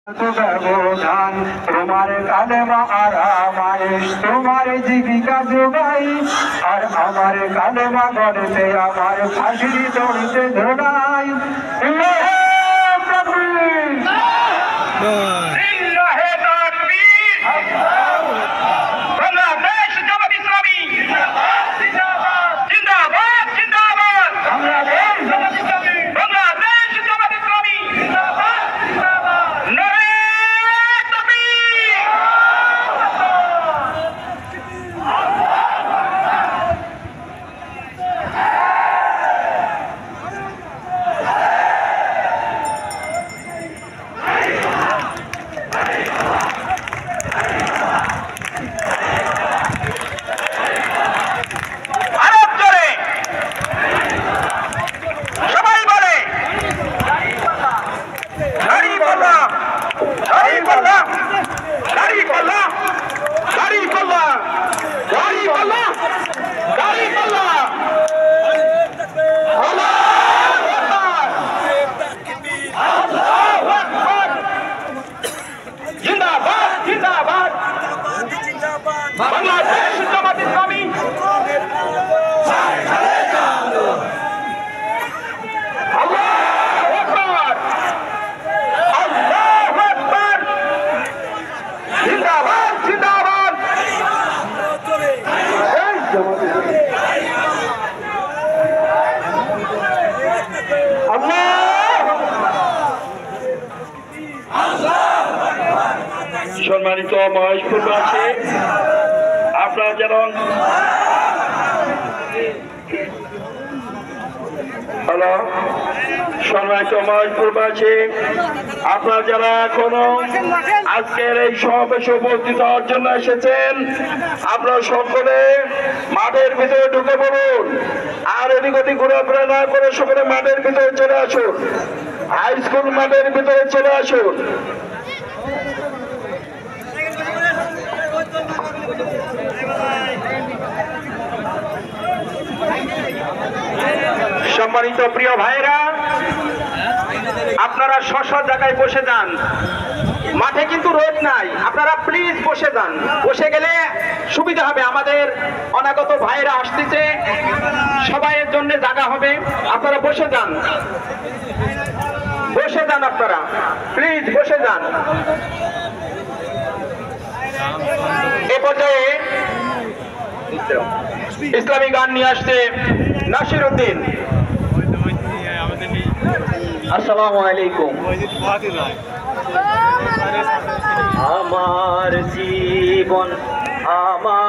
ব্যবধান তোমার কালেমা আর আমায়েশ তোমার জীবিকা যোগাই আর আমার কালেমা গড়তে আমার ফাঁসি দড়িতে ধরাই বাংলাদেশ জামাত ইসলামী আল্লাহু আকবার আল্লাহু আকবার জিন্দাবাদ জিন্দাবাদ সম্মানিত মহেশপুরবাসী আপনারা যেমন হ্যালো সম্মানিত মহেশপুরবাসী আপনারা যারা এখনো আজকের এই সমাবেশে উপস্থিত হওয়ার জন্য এসেছেন আপনারা সকলে মাঠের ভিতরে ঢুকে পড়ুন আর এদিক ওদিক ঘোরাফেরা না করে সকলে মাঠের ভিতরে চলে আসুন হাই স্কুল মাঠের ভিতরে চলে আসুন সম্মানিত প্রিয় ভাইরা আপনারা স্ব জায়গায় বসে যান মাঠে কিন্তু রোদ নাই আপনারা প্লিজ বসে যান বসে গেলে সুবিধা হবে আমাদের অনাগত ভাইরা আসতেছে সবাইয়ের জন্য জায়গা হবে আপনারা বসে যান আপনারা প্লিজ বসে যান এ পর্যায়ে ইসলামী গান নিয়ে আসছে নাসির উদ্দিন আসসালামু আলাইকুম আমার জীবন আমার